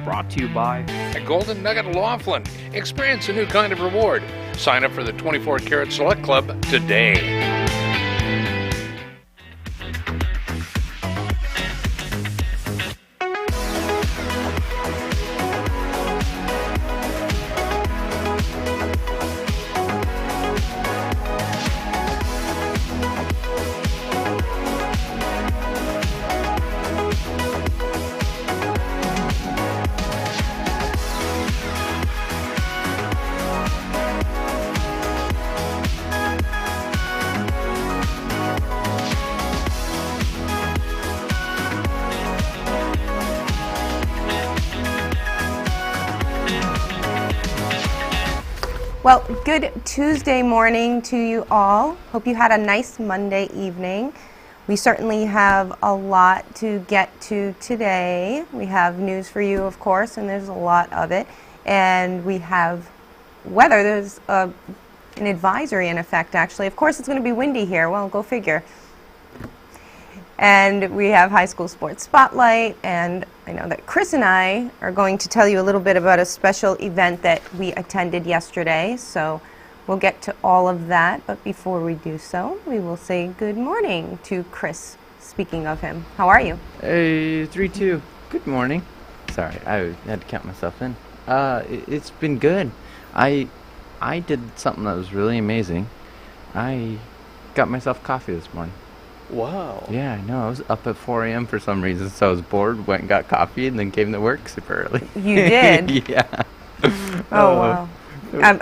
Brought to you by At Golden Nugget Laughlin, experience a new kind of reward. Sign up for the 24 Karat Select Club today. Well, good Tuesday morning to you all. Hope you had a nice Monday evening. We certainly have a lot to get to today. We have news for you, of course, and there's a lot of it. And we have weather. There's an advisory in effect, actually. Of course, it's going to be windy here. Well, go figure. And we have high school sports spotlight, and I know that Chris and I are going to tell you a little bit about a special event that we attended yesterday, so we'll get to all of that. But before we do so, we will say good morning to Chris, speaking of him. How are you? Hey, 3-2. Good morning. Sorry, I had to count myself in. It's been good. I did something that was really amazing. I got myself coffee this morning. Wow. Yeah, I know. I was up at 4 a.m. for some reason, so I was bored, went and got coffee, and then came to work super early. You did? Yeah. Oh, wow.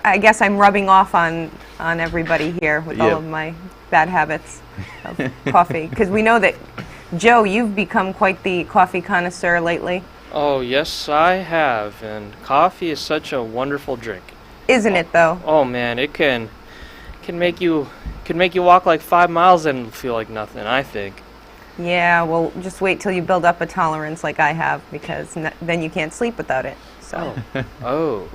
I guess I'm rubbing off on everybody here with all of my bad habits of coffee. Because we know that, Joe, you've become quite the coffee connoisseur lately. Oh, yes, I have. And coffee is such a wonderful drink. Isn't it, though? Oh, man, it can make you walk like 5 miles and feel like nothing, I think. Yeah, well, just wait till you build up a tolerance like I have, because then you can't sleep without it. So. Oh.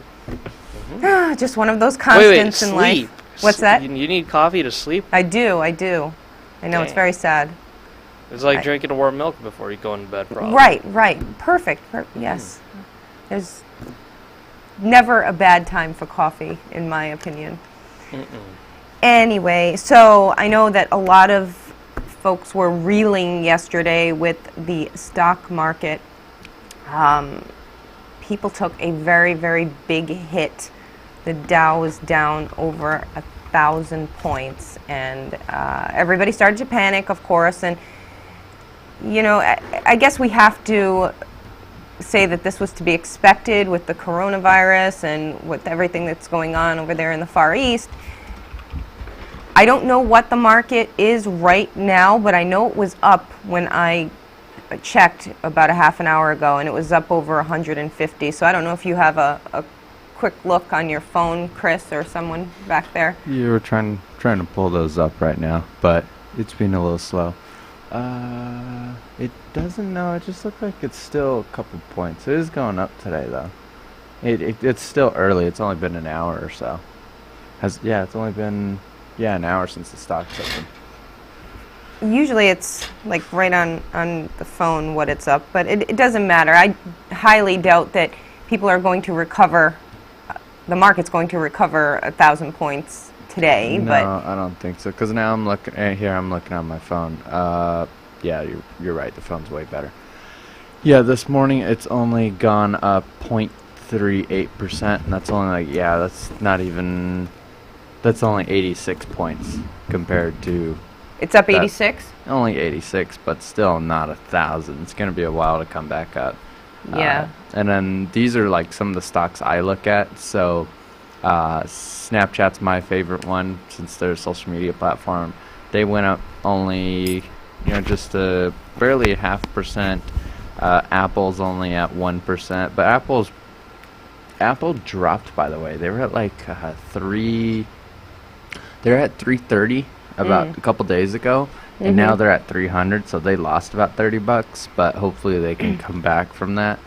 Just one of those constants in sleep. life. What's that? You need coffee to sleep? I do. I know, it's very sad. It's like drinking warm milk before you go into bed, probably. Right. Perfect. Yes. There's never a bad time for coffee, in my opinion. Anyway, so I know that a lot of folks were reeling yesterday with the stock market. People took a very, very big hit. The Dow was down over 1,000 points, and everybody started to panic, of course. And, you know, I guess we have to say that this was to be expected with the coronavirus and with everything that's going on over there in the Far East. I don't know what the market is right now, but I know it was up when I checked about a half an hour ago, and it was up over 150. So I don't know if you have a quick look on your phone, Chris, or someone back there. You were trying to pull those up right now, but it's been a little slow. It doesn't know. It just looks like it's still a couple points. It is going up today, though. It's still early. It's only been an hour or so. It's only been an hour since the stock's open. Usually it's like right on the phone what it's up, but it doesn't matter. I highly doubt that people are going to recover. The market's going to recover 1,000 points today. No, but I don't think so. Because now I'm looking on my phone. You're right. The phone's way better. Yeah, this morning it's only gone up 0.38%, and that's only that's only 86 points compared to. It's up 86? Only 86, but still not 1,000. It's going to be a while to come back up. Yeah. And then these are like some of the stocks I look at. So Snapchat's my favorite one since they're a social media platform. They went up only, just barely 0.5%. Apple's only at 1%. But Apple dropped, by the way. They were at like they're at 330 about a couple days ago, and now they're at 300, so they lost about $30, but hopefully they can come back from that.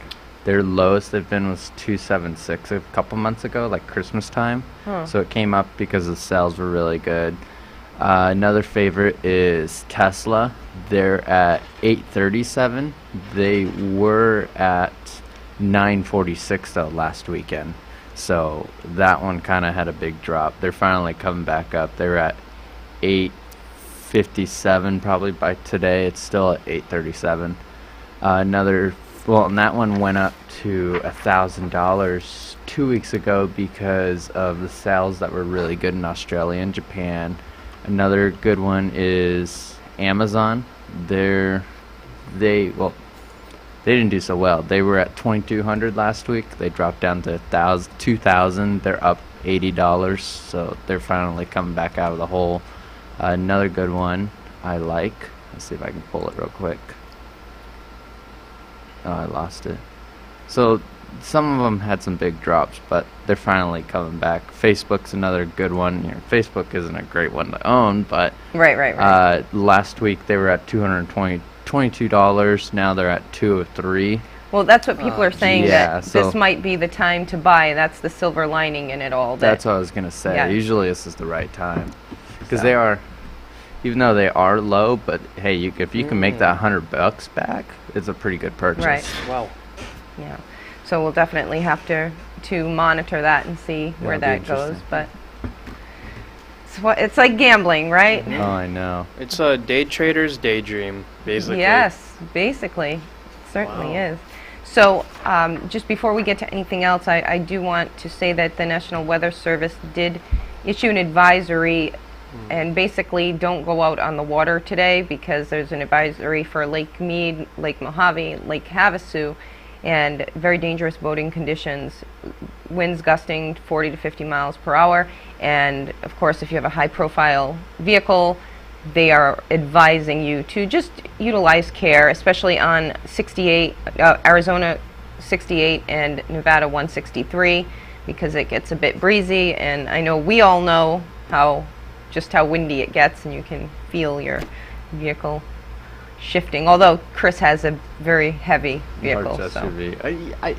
Their lowest they've been was 276 a couple months ago, like Christmas time. So it came up because the sales were really good. Another favorite is Tesla. They're at 837. They were at 946 though last weekend. So that one kind of had a big drop. They're finally coming back up. They were at 857 probably by today. It's still at 837. And that one went up to $1,000 2 weeks ago because of the sales that were really good in Australia and Japan. Another good one is Amazon. They didn't do so well. They were at 2,200 last week. They dropped down to 2,000. They're up $80, so they're finally coming back out of the hole. Another good one I like. Let's see if I can pull it real quick. Oh, I lost it. So some of them had some big drops, but they're finally coming back. Facebook's another good one. Facebook isn't a great one to own, but Right. last week they were at $22. Now they're at 203. Well, that's what people are saying, yeah, that so this might be the time to buy. That's the silver lining in it all. That's what I was gonna say. Yeah. Usually this is the right time because So. they are, even though they are low. But hey, if you can make that $100 back, it's a pretty good purchase. Right. Wow. Yeah. So we'll definitely have to monitor that and see where That'll be that goes. interesting. But it's like gambling, right? Oh, I know. It's a day trader's daydream, basically. Yes, basically. It certainly Wow. is. So just before we get to anything else, I do want to say that the National Weather Service did issue an advisory, and basically don't go out on the water today because there's an advisory for Lake Mead, Lake Mojave, Lake Havasu, and very dangerous boating conditions, winds gusting 40 to 50 miles per hour. And of course, if you have a high profile vehicle, they are advising you to just utilize care, especially on Arizona 68 and Nevada 163, because it gets a bit breezy. And I know we all know just how windy it gets, and you can feel your vehicle shifting. Although Chris has a very heavy vehicle, Large so. SUV.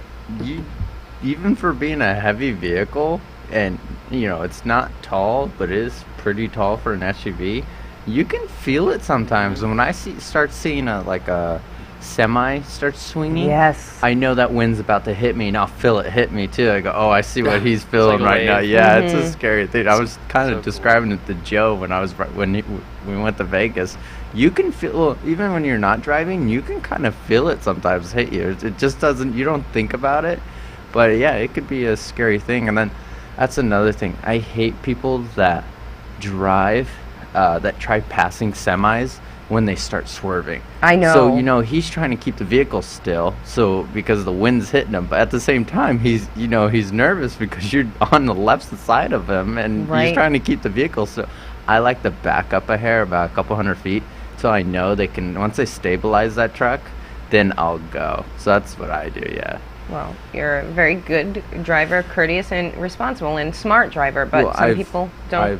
Even for being a heavy vehicle, and it's not tall, but it is pretty tall for an SUV. You can feel it sometimes. And when I start seeing a semi start swinging, Yes. I know that wind's about to hit me, and I'll feel it hit me too. I go, oh, I see what he's feeling like a right now. wave. Yeah, it's a scary thing. I was kind So of cool. describing it to Joe when we went to Vegas. You can feel, even when you're not driving, you can kind of feel it sometimes hit you. It just doesn't, you don't think about it, but yeah, it could be a scary thing. And then that's another thing. I hate people that drive, that try passing semis when they start swerving. I know. So, he's trying to keep the vehicle still, so because the wind's hitting him, but at the same time, he's nervous because you're on the left side of him, and Right. he's trying to keep the vehicle. So I like to back up a hair, about a couple hundred feet, so I know they can, once they stabilize that truck, then I'll go. So that's what I do, yeah. Well, you're a very good driver, courteous and responsible and smart driver, but Well, some people don't.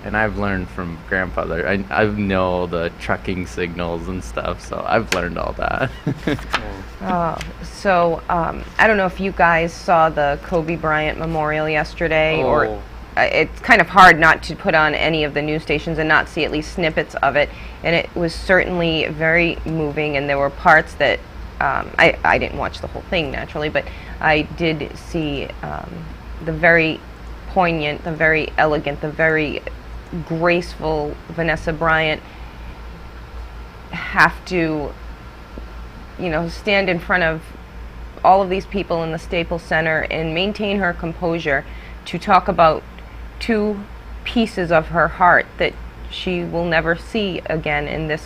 And I've learned from grandfather. I know the trucking signals and stuff, so I've learned all that. So I don't know if you guys saw the Kobe Bryant memorial yesterday, or Oh. it's kind of hard not to put on any of the news stations and not see at least snippets of it. And it was certainly very moving, and there were parts that I didn't watch the whole thing naturally, but I did see the very poignant, the very elegant, the very graceful Vanessa Bryant have to stand in front of all of these people in the Staples Center and maintain her composure to talk about two pieces of her heart that she will never see again in this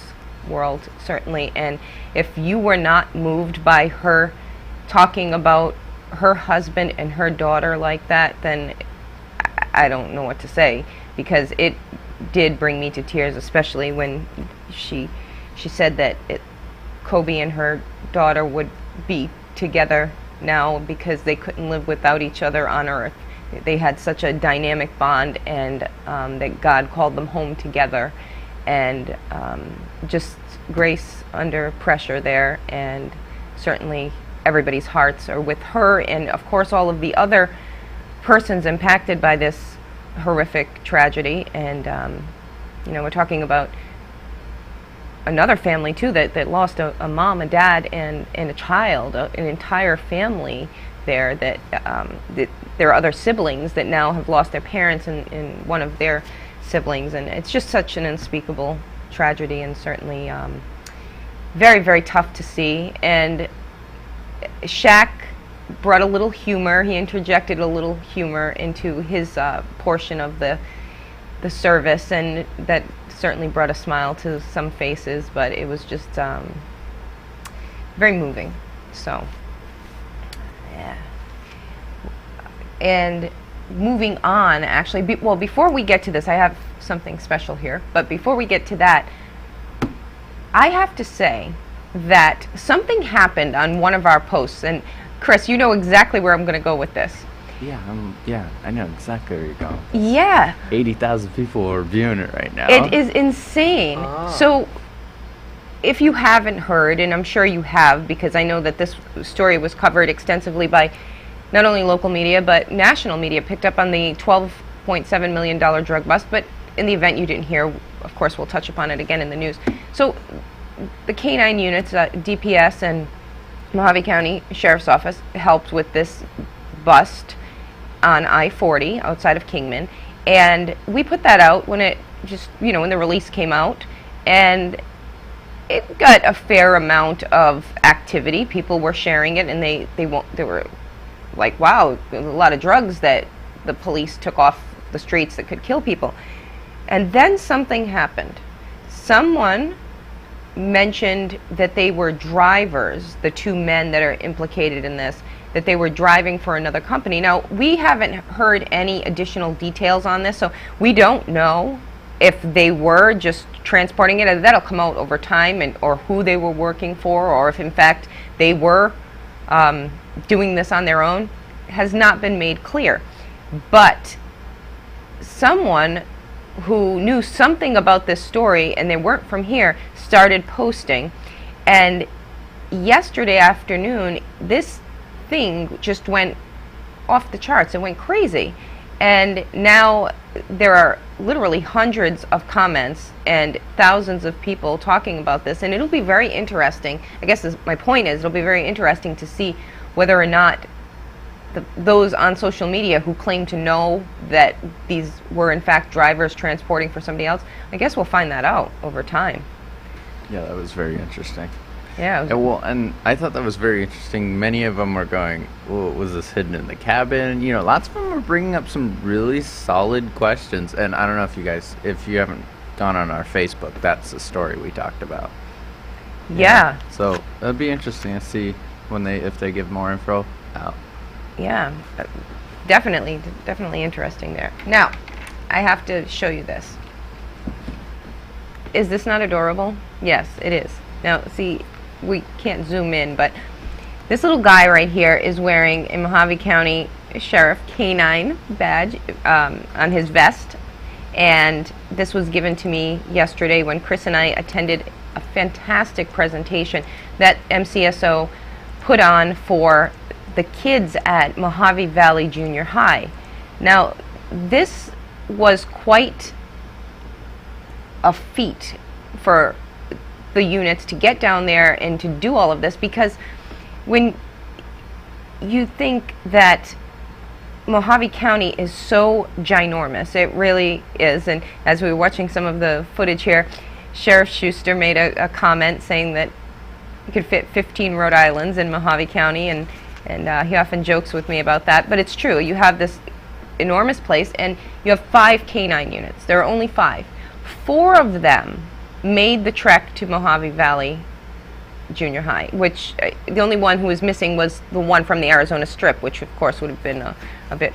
world, certainly. And if you were not moved by her talking about her husband and her daughter like that, then I don't know what to say, because it did bring me to tears, especially when she said that Kobe and her daughter would be together now because they couldn't live without each other on earth. They had such a dynamic bond, and that God called them home together, and just grace under pressure there. And certainly everybody's hearts are with her, and of course all of the other persons impacted by this horrific tragedy. And we're talking about another family too that lost a mom, a dad, and a child, an entire family there. That there are other siblings that now have lost their parents and one of their siblings, and it's just such an unspeakable tragedy, and certainly very, very tough to see. And Shaq brought a little humor. He interjected a little humor into his portion of the service, and that certainly brought a smile to some faces, but it was just very moving. So, yeah. And moving on, actually, well, before we get to this, I have something special here, but before we get to that, I have to say that something happened on one of our posts, and Chris, you know exactly where I'm going to go with this. Yeah, I know exactly where you're going. Yeah. 80,000 people are viewing it right now. It is insane. So, if you haven't heard, and I'm sure you have, because I know that this story was covered extensively by not only local media, but national media, picked up on the $12.7 million drug bust, but in the event you didn't hear, of course, we'll touch upon it again in the news. So, the K-9 units, DPS and Mojave County Sheriff's Office, helped with this bust on I-40 outside of Kingman, and we put that out when it just, when the release came out, and it got a fair amount of activity. People were sharing it, and they were like, wow, a lot of drugs that the police took off the streets that could kill people. And then something happened. Someone mentioned that they were drivers, the two men that are implicated in this, that they were driving for another company. Now, we haven't heard any additional details on this, so we don't know if they were just transporting it. That'll come out over time, or who they were working for, or if in fact they were doing this on their own, has not been made clear. But someone who knew something about this story, and they weren't from here, started posting, and yesterday afternoon this thing just went off the charts. It went crazy, and now there are literally hundreds of comments and thousands of people talking about this, and it'll be very interesting. I guess my point is, it'll be very interesting to see whether or not those on social media who claim to know that these were in fact drivers transporting for somebody else, I guess we'll find that out over time. Yeah, that was very interesting. Yeah. And I thought that was very interesting. Many of them were going, well, was this hidden in the cabin? Lots of them were bringing up some really solid questions. And I don't know if you haven't gone on our Facebook, that's the story we talked about. Yeah. So it'll be interesting to see if they give more info out. Yeah, definitely interesting there. Now, I have to show you this. Is this not adorable? Yes, it is. Now, see, we can't zoom in, but this little guy right here is wearing a Mojave County Sheriff K-9 badge on his vest, and this was given to me yesterday when Chris and I attended a fantastic presentation that MCSO put on for the kids at Mojave Valley Junior High. Now, this was quite a feat for the units to get down there and to do all of this, because when you think that Mojave County is so ginormous, it really is, and as we were watching some of the footage here, Sheriff Schuster made a comment saying that you could fit 15 Rhode Islands in Mojave County, and he often jokes with me about that, but it's true. You have this enormous place, and you have 5 K-9 units. There are only 5. 4 of them made the trek to Mojave Valley Junior High, which the only one who was missing was the one from the Arizona Strip, which of course would have been a bit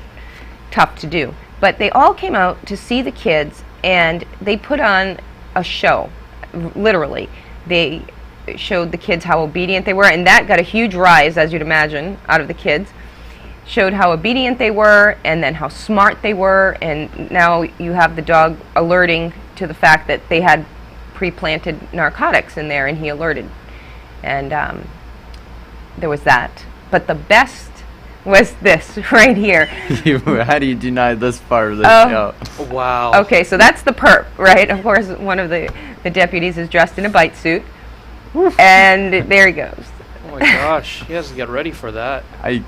tough to do. But they all came out to see the kids, and they put on a show, literally. They showed the kids how obedient they were, and that got a huge rise, as you'd imagine, out of the kids. Showed how obedient they were, and then how smart they were, and now you have the dog alerting to the fact that they had pre-planted narcotics in there, and he alerted. And there was that. But the best was this right here. How do you deny this part of the Oh. show? Wow. Okay, so that's the perp, right? Of course, one of the deputies is dressed in a bite suit, and there he goes. Oh my gosh. You guys get ready for that. I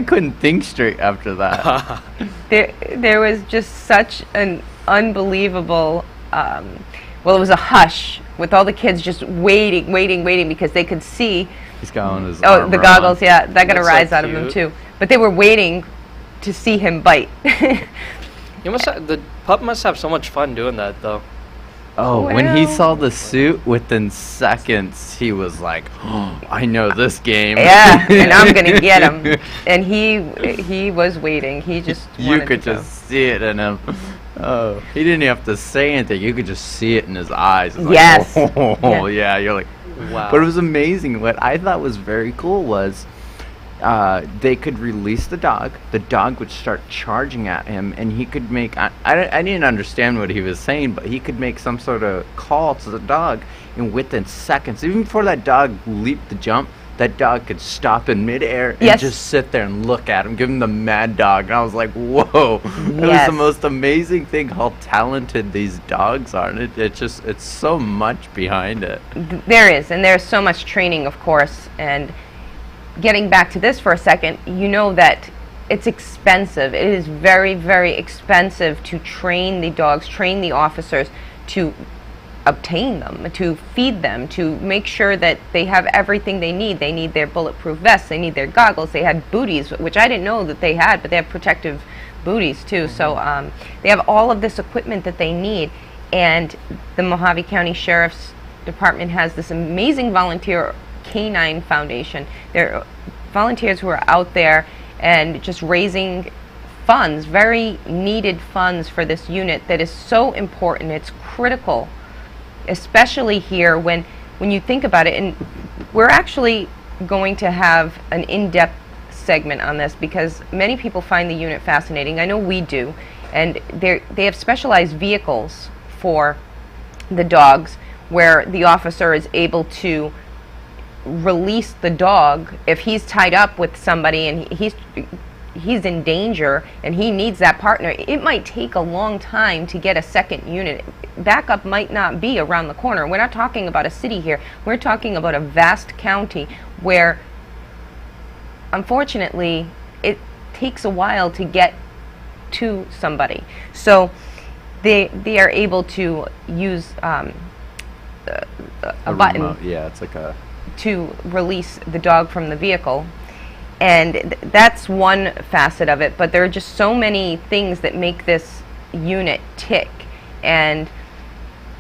couldn't think straight after that. There was just such an unbelievable, well, it was a hush with all the kids just waiting because they could see. He's got on his Oh, armor the goggles, on. yeah, that got a That's so rise out of them cute. too. But they were waiting to see him bite. The pup must have so much fun doing that, though. Oh, when he Well- saw the suit, within seconds, he was like, "Oh, I know this game." Yeah, and I'm gonna get him. And he was waiting. He just You wanted could to go. just see it in him. Oh, he didn't even have to say anything. You could just see it in his eyes. It's like, Yes. Oh, yeah. You're like, Wow. but it was amazing. What I thought was very cool was they could release the dog. The dog would start charging at him, and he could make. I didn't understand what he was saying, but he could make some sort of call to the dog, and within seconds, even before that dog leaped the jump, that dog could stop in midair and Yes. just sit there and look at him, give him the mad dog. And I was like, whoa. It was Yes. the most amazing thing how talented these dogs are. And it's so much behind it. There is, and there's so much training, of course. And getting back to this for a second, you know that it's expensive. It is very, very expensive to train the dogs, train the officers to obtain them, to feed them, to make sure that they have everything they need. They need their bulletproof vests, they need their goggles, they had booties, which I didn't know that they had, but they have protective booties too. So they have all of this equipment that they need, and the Mojave County Sheriff's Department has this amazing volunteer canine foundation. They're volunteers who are out there and just raising funds, very needed funds for this unit that is so important. It's critical, especially here when you think about it. And we're actually going to have an in-depth segment on this because many people find the unit fascinating. I know we do. And they have specialized vehicles for the dogs where the officer is able to release the dog if he's tied up with somebody and he's in danger and he needs that partner. It might take a long time to get a second unit. Backup might not be around the corner. We're not talking about a city here. We're talking about a vast county where, unfortunately, it takes a while to get to somebody. So they are able to use a button Remote, yeah, it's like a. to release the dog from the vehicle. And that's one facet of it, but there are just so many things that make this unit tick. And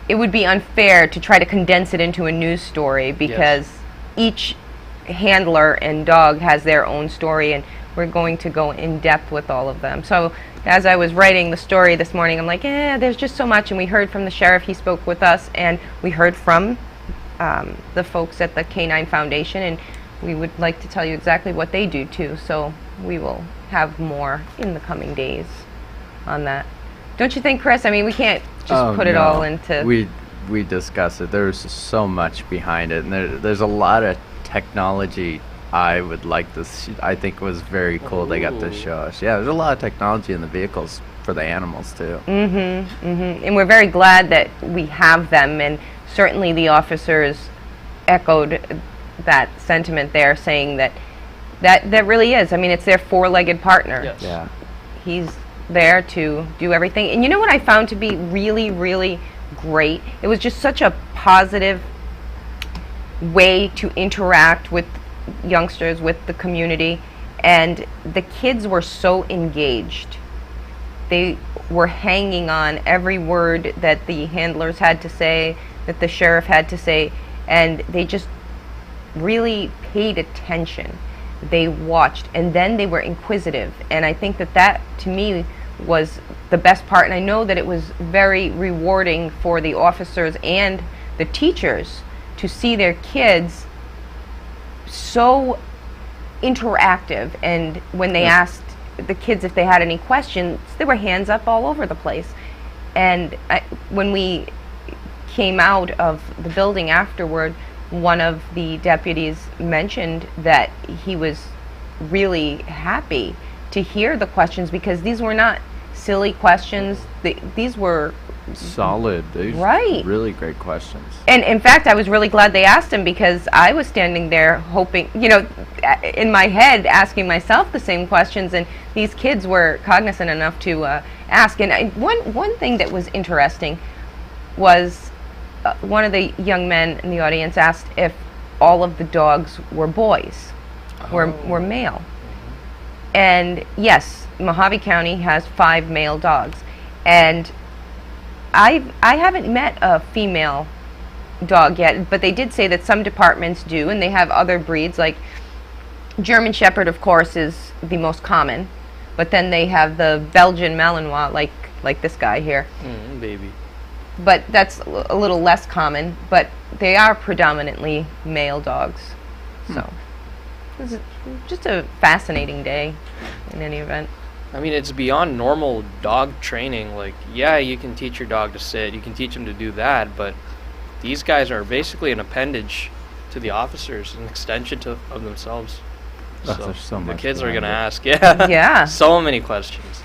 it would be unfair to try to condense it into a news story because each handler and dog has their own story, and we're going to go in depth with all of them. So as I was writing the story this morning, I'm like, there's just so much. And we heard from the sheriff, he spoke with us, and we heard from the folks at the Canine Foundation, and we would like to tell you exactly what they do too. So we will have more in the coming days on that. Don't you think, Chris? I mean, we can't just put it all into... We discussed it. There's so much behind it, and there's a lot of technology I would like to see. I think it was very cool they got to show us. Yeah, there's a lot of technology in the vehicles for the animals too. And we're very glad that we have them, and certainly the officers echoed that sentiment there, saying that really is. I mean, it's their four-legged partner. Yes. Yeah. He's there to do everything. And you know what I found to be really, really great? It was just such a positive way to interact with youngsters, with the community, and the kids were so engaged. They were hanging on every word that the handlers had to say, that the sheriff had to say, and they just really paid attention. They watched, and then they were inquisitive, and I think that to me was the best part. And I know that it was very rewarding for the officers and the teachers to see their kids so interactive. And when they asked the kids if they had any questions, there were hands up all over the place. And when we came out of the building afterward, one of the deputies mentioned that he was really happy to hear the questions because these were not silly questions. These were Solid. These Right. Really great questions. and in fact, I was really glad they asked him because I was standing there hoping, in my head, asking myself the same questions, and these kids were cognizant enough to ask. And one thing that was interesting was one of the young men in the audience asked if all of the dogs were boys, were male. And yes, Mojave County has 5 male dogs, and I haven't met a female dog yet, but they did say that some departments do, and they have other breeds, like German Shepherd, of course, is the most common, but then they have the Belgian Malinois, like this guy here. Baby. But that's a little less common, but they are predominantly male dogs. So it was just a fascinating day in any event. I mean, it's beyond normal dog training. Like, yeah, you can teach your dog to sit, you can teach him to do that, but these guys are basically an appendage to the officers, an extension of themselves. There's so the much kids are behind going to it. ask, yeah. Yeah. So many questions.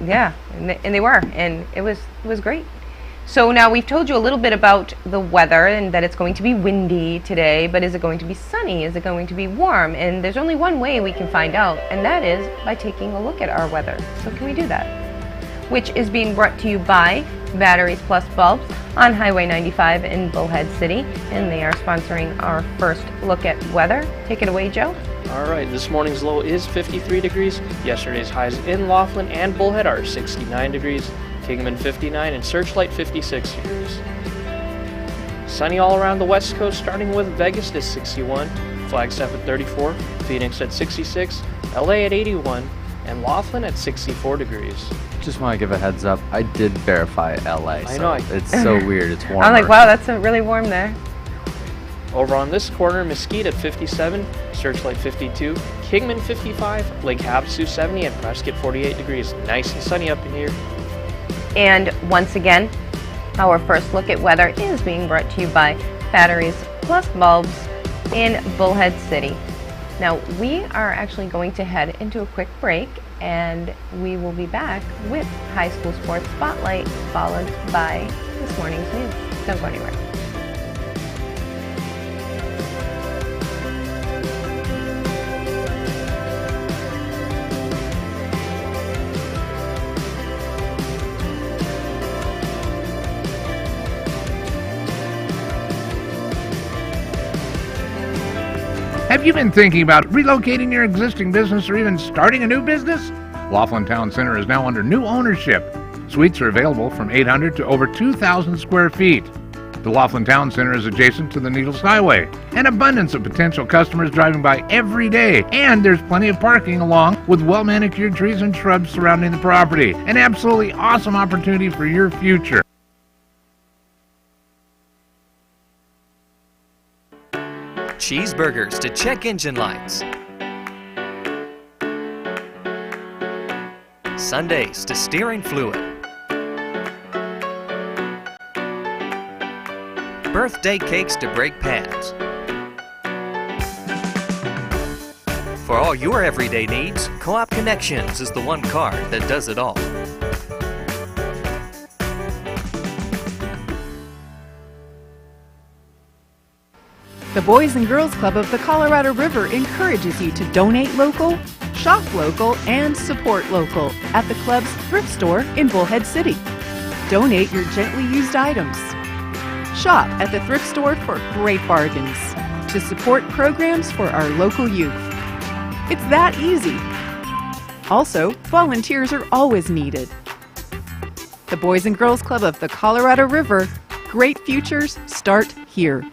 Yeah, and they were, and it was great. So now we've told you a little bit about the weather and that it's going to be windy today, but is it going to be sunny? Is it going to be warm? And there's only one way we can find out, and that is by taking a look at our weather. So can we do that? Which is being brought to you by Batteries Plus Bulbs on Highway 95 in Bullhead City, and they are sponsoring our first look at weather. Take it away, Joe. All right, this morning's low is 53 degrees. Yesterday's highs in Laughlin and Bullhead are 69 degrees. Kingman 59 and Searchlight 56 degrees. Sunny all around the west coast, starting with Vegas at 61, Flagstaff at 34, Phoenix at 66, LA at 81, and Laughlin at 64 degrees. Just want to give a heads up. I did verify LA. I so know. It's so weird. It's warmer. I'm like, wow, that's really warm there. Over on this corner, Mesquite at 57, Searchlight 52, Kingman 55, Lake Havasu 70, and Prescott 48 degrees. Nice and sunny up in here. And once again, our first look at weather is being brought to you by Batteries Plus Bulbs in Bullhead City. Now, we are actually going to head into a quick break, and we will be back with High School Sports Spotlight, followed by this morning's news. Don't go anywhere. Have you been thinking about relocating your existing business or even starting a new business? Laughlin Town Center is now under new ownership. Suites are available from 800 to over 2,000 square feet. The Laughlin Town Center is adjacent to the Needles Highway. An abundance of potential customers driving by every day, and there's plenty of parking along with well-manicured trees and shrubs surrounding the property. An absolutely awesome opportunity for your future. Cheeseburgers to check engine lights. Sundays to steering fluid. Birthday cakes to brake pads. For all your everyday needs, Co-op Connections is the one card that does it all. The Boys and Girls Club of the Colorado River encourages you to donate local, shop local, and support local at the club's thrift store in Bullhead City. Donate your gently used items. Shop at the thrift store for great bargains to support programs for our local youth. It's that easy. Also, volunteers are always needed. The Boys and Girls Club of the Colorado River. Great futures start here.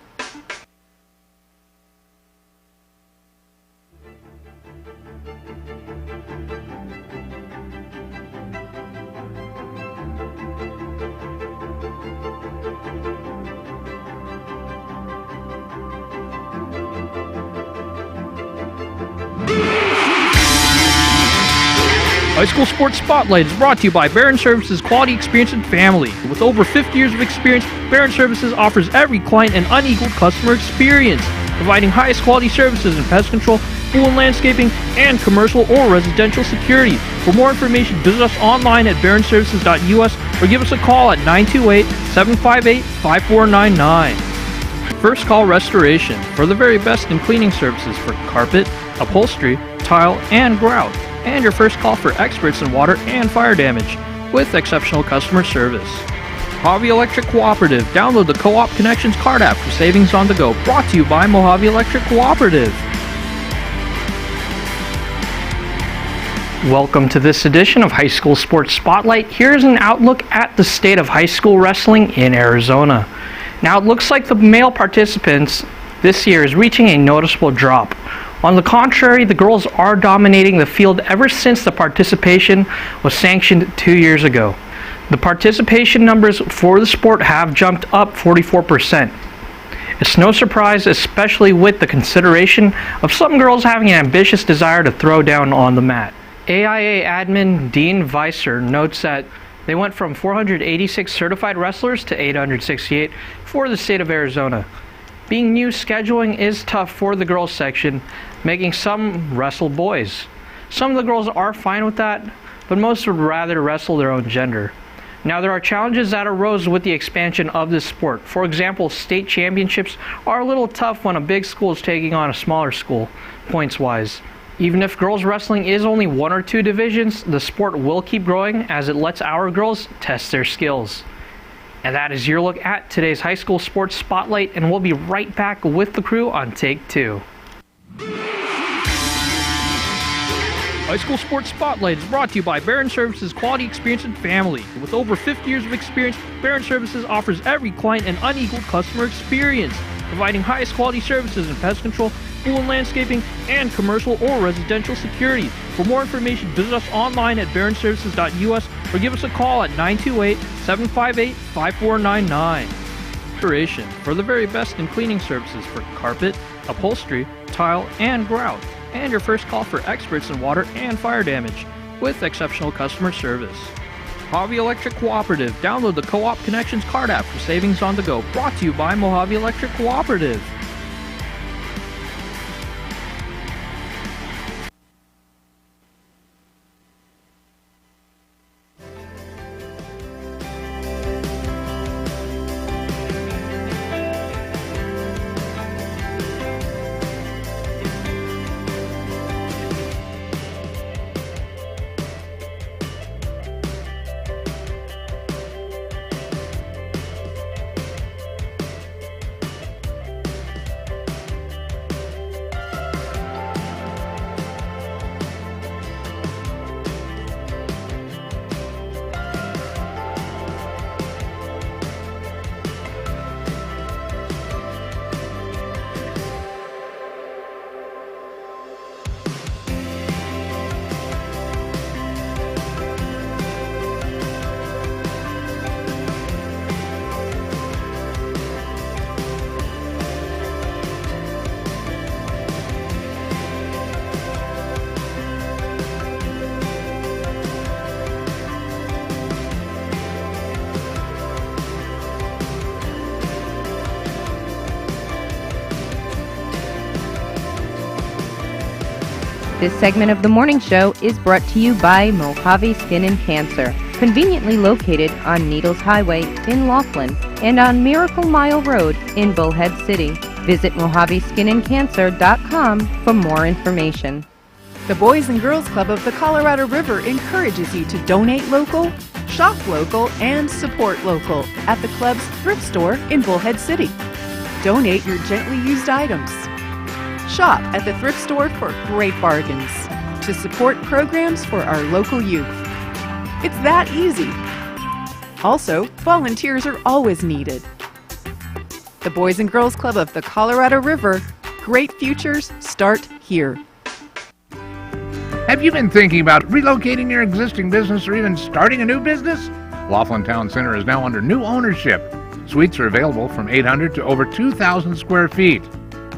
Are High School Sports Spotlight is brought to you by Barron Services Quality Experience and Family. With over 50 years of experience, Barron Services offers every client an unequaled customer experience, providing highest quality services in pest control, pool and landscaping, and commercial or residential security. For more information, visit us online at barronservices.us or give us a call at 928-758-5499. First Call Restoration, for the very best in cleaning services for carpet, upholstery, tile, and grout. And your first call for experts in water and fire damage, with exceptional customer service. Mojave Electric Cooperative. Download the Co-op Connections card app for savings on the go. Brought to you by Mojave Electric Cooperative. Welcome to this edition of High School Sports Spotlight. Here's an outlook at the state of high school wrestling in Arizona. Now, it looks like the male participants this year is reaching a noticeable drop. On the contrary, the girls are dominating the field ever since the participation was sanctioned 2 years ago. The participation numbers for the sport have jumped up 44%. It's no surprise, especially with the consideration of some girls having an ambitious desire to throw down on the mat. AIA admin Dean Weiser notes that they went from 486 certified wrestlers to 868 for the state of Arizona. Being new, scheduling is tough for the girls section, making some wrestle boys. Some of the girls are fine with that, but most would rather wrestle their own gender. Now, there are challenges that arose with the expansion of this sport. For example, state championships are a little tough when a big school is taking on a smaller school, points-wise. Even if girls wrestling is only 1 or 2 divisions, the sport will keep growing as it lets our girls test their skills. And that is your look at today's High School Sports Spotlight, and we'll be right back with the crew on Take 2. High School Sports Spotlight is brought to you by Barron Services Quality Experience and Family. With over 50 years of experience, Barron Services offers every client an unequaled customer experience, providing highest quality services in pest control, pool and landscaping, and commercial or residential security. For more information, visit us online at barronservices.us or give us a call at 928-758-5499. Restoration, for the very best in cleaning services for carpet, upholstery, tile, and grout. And your first call for experts in water and fire damage, with exceptional customer service. Mojave Electric Cooperative. Download the Co-op Connections card app for savings on the go. Brought to you by Mojave Electric Cooperative. This segment of the morning show is brought to you by Mojave Skin and Cancer, conveniently located on Needles Highway in Laughlin and on Miracle Mile Road in Bullhead City. Visit MojaveSkinandCancer.com for more information. The Boys and Girls Club of the Colorado River encourages you to donate local, shop local, and support local at the club's thrift store in Bullhead City. Donate your gently used items. Shop at the thrift store for great bargains to support programs for our local youth. It's that easy. Also, volunteers are always needed. The Boys and Girls Club of the Colorado River. Great futures start here. Have you been thinking about relocating your existing business or even starting a new business? Laughlin Town Center is now under new ownership. Suites are available from 800 to over 2,000 square feet.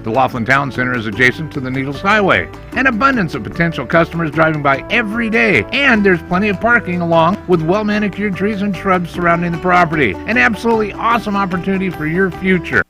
The Laughlin Town Center is adjacent to the Needles Highway. An abundance of potential customers driving by every day, and there's plenty of parking along with well-manicured trees and shrubs surrounding the property. An absolutely awesome opportunity for your future.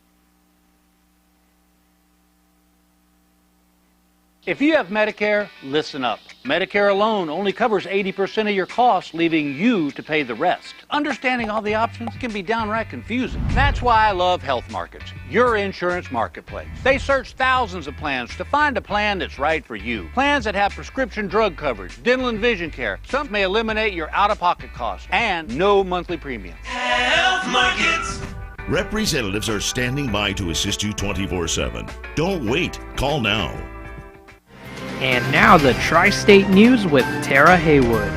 If you have Medicare, listen up. Medicare alone only covers 80% of your costs, leaving you to pay the rest. Understanding all the options can be downright confusing. That's why I love Health Markets, your insurance marketplace. They search thousands of plans to find a plan that's right for you. Plans that have prescription drug coverage, dental and vision care. Some may eliminate your out-of-pocket costs and no monthly premium. Health Markets. Representatives are standing by to assist you 24/7. Don't wait. Call now. And now the Tri-State News with Tara Haywood.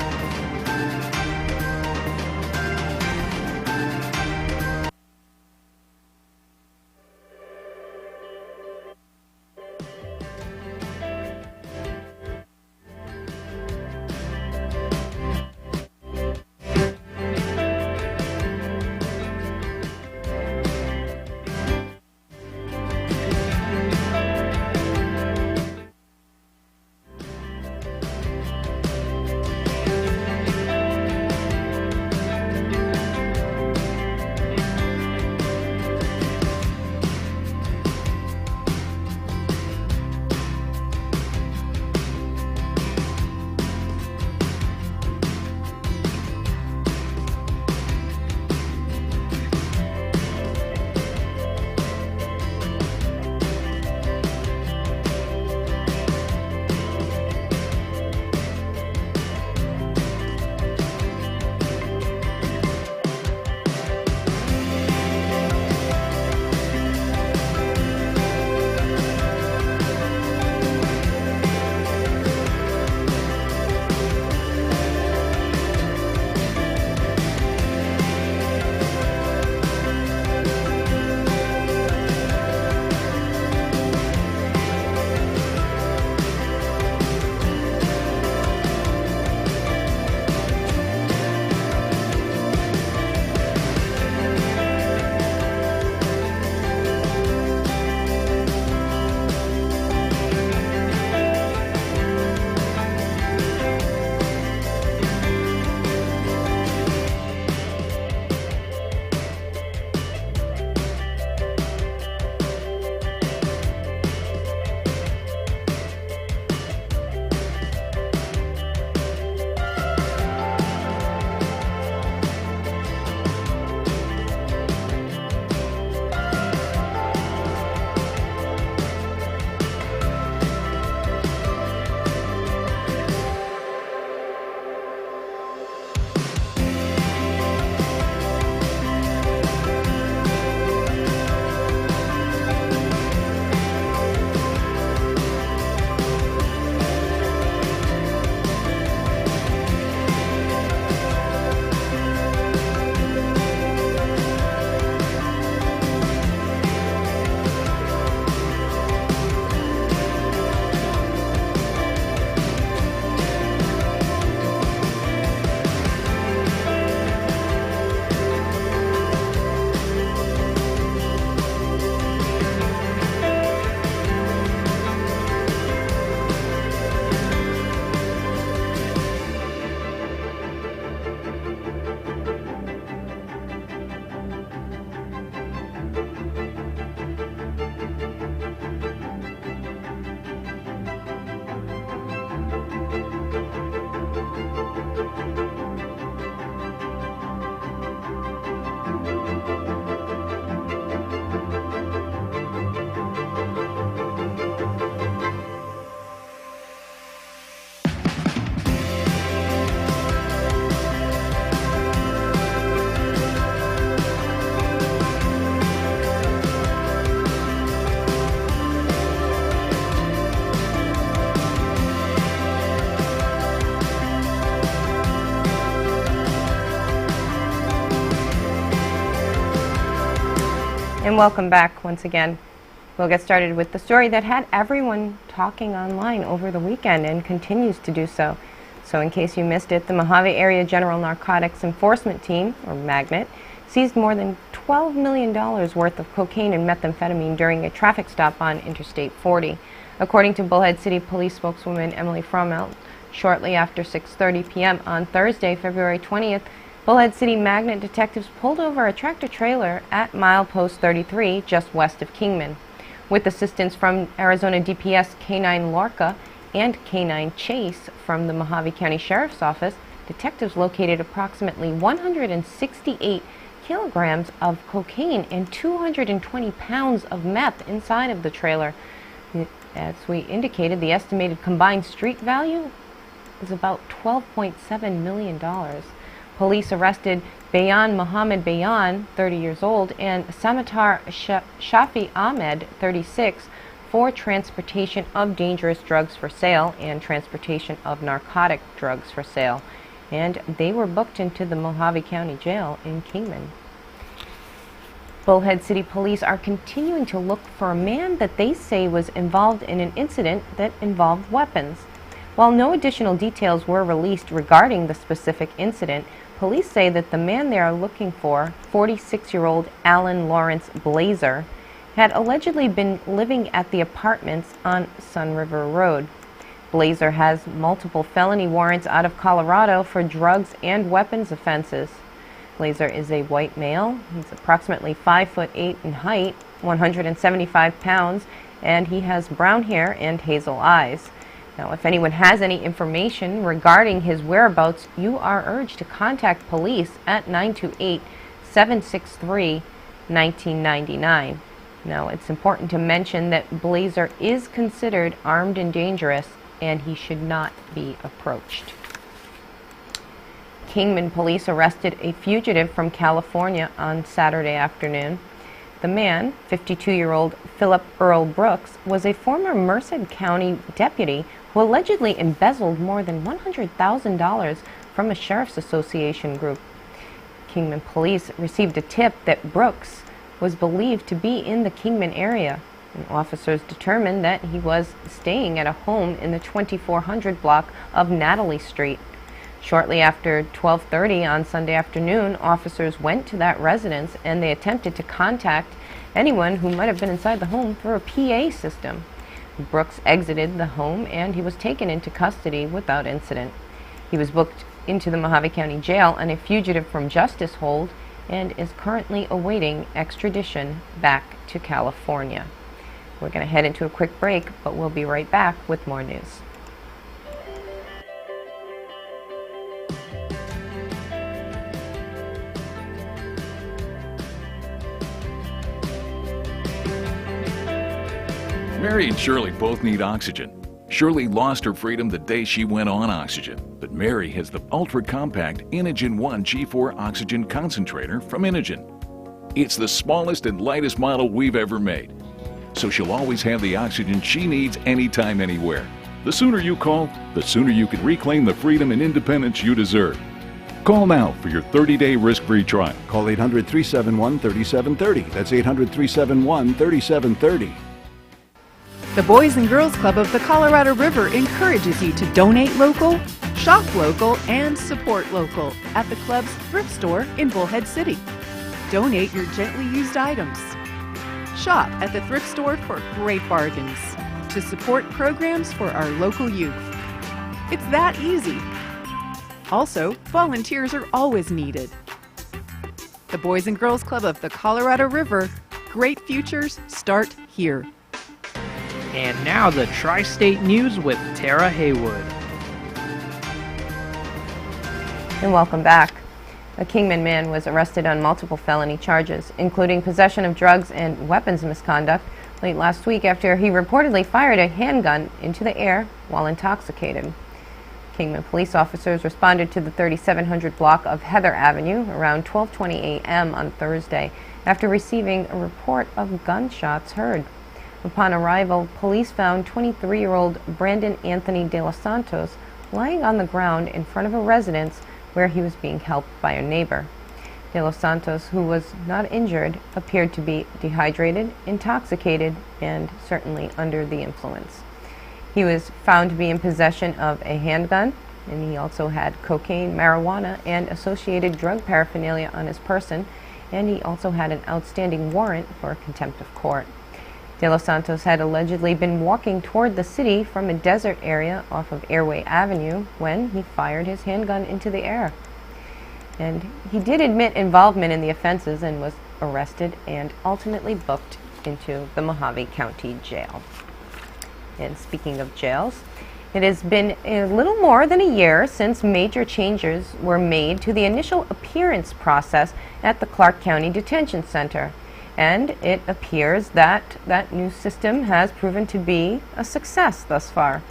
And welcome back once again. We'll get started with the story that had everyone talking online over the weekend and continues to do so. So in case you missed it, the Mojave Area General Narcotics Enforcement Team, or MAGNET, seized more than $12 million worth of cocaine and methamphetamine during a traffic stop on Interstate 40. According to Bullhead City Police spokeswoman Emily Fromelt, shortly after 6:30 p.m. on Thursday, February 20th, Bullhead City Magnet detectives pulled over a tractor-trailer at milepost 33 just west of Kingman. With assistance from Arizona DPS K-9 Lorca and K-9 Chase from the Mojave County Sheriff's Office, detectives located approximately 168 kilograms of cocaine and 220 pounds of meth inside of the trailer. As we indicated, the estimated combined street value is about $12.7 million. Police arrested Bayan Mohammed Bayan, 30 years old, and Samatar Shafi Ahmed, 36, for transportation of dangerous drugs for sale and transportation of narcotic drugs for sale. And they were booked into the Mojave County Jail in Kingman. Bullhead City Police are continuing to look for a man that they say was involved in an incident that involved weapons. While no additional details were released regarding the specific incident, police say that the man they are looking for, 46-year-old Alan Lawrence Blazer, had allegedly been living at the apartments on Sun River Road. Blazer has multiple felony warrants out of Colorado for drugs and weapons offenses. Blazer is a white male. He's approximately 5'8" in height, 175 pounds, and he has brown hair and hazel eyes. Now, if anyone has any information regarding his whereabouts, you are urged to contact police at 928-763-1999. Now, it's important to mention that Blazer is considered armed and dangerous, and he should not be approached. Kingman police arrested a fugitive from California on Saturday afternoon. The man, 52-year-old Philip Earl Brooks, was a former Merced County deputy who allegedly embezzled more than $100,000 from a Sheriff's Association group. Kingman police received a tip that Brooks was believed to be in the Kingman area, and officers determined that he was staying at a home in the 2400 block of Natalie Street. Shortly after 12:30 on Sunday afternoon, officers went to that residence and they attempted to contact anyone who might have been inside the home through a PA system. Brooks exited the home and he was taken into custody without incident. He was booked into the Mojave County Jail on a fugitive from justice hold and is currently awaiting extradition back to California. We're going to head into a quick break, but we'll be right back with more news. Mary and Shirley both need oxygen. Shirley lost her freedom the day she went on oxygen, but Mary has the ultra-compact Inogen 1 G4 oxygen concentrator from Inogen. It's the smallest and lightest model we've ever made, so she'll always have the oxygen she needs anytime, anywhere. The sooner you call, the sooner you can reclaim the freedom and independence you deserve. Call now for your 30-day risk-free trial. Call 800-371-3730. That's 800-371-3730. The Boys and Girls Club of the Colorado River encourages you to donate local, shop local, and support local at the club's thrift store in Bullhead City. Donate your gently used items. Shop at the thrift store for great bargains to support programs for our local youth. It's that easy. Also, volunteers are always needed. The Boys and Girls Club of the Colorado River. Great futures start here. And now the Tri-State News with Tara Haywood. And welcome back. A Kingman man was arrested on multiple felony charges, including possession of drugs and weapons misconduct, late last week after he reportedly fired a handgun into the air while intoxicated. Kingman police officers responded to the 3700 block of Heather Avenue around 12:20 a.m. on Thursday after receiving a report of gunshots heard. Upon arrival, police found 23-year-old Brandon Anthony De Los Santos lying on the ground in front of a residence where he was being helped by a neighbor. De Los Santos, who was not injured, appeared to be dehydrated, intoxicated, and certainly under the influence. He was found to be in possession of a handgun, and he also had cocaine, marijuana, and associated drug paraphernalia on his person, and he also had an outstanding warrant for contempt of court. De Los Santos had allegedly been walking toward the city from a desert area off of Airway Avenue when he fired his handgun into the air. And he did admit involvement in the offenses and was arrested and ultimately booked into the Mojave County Jail. And speaking of jails, it has been a little more than a year since major changes were made to the initial appearance process at the Clark County Detention Center. And it appears that that new system has proven to be a success thus far.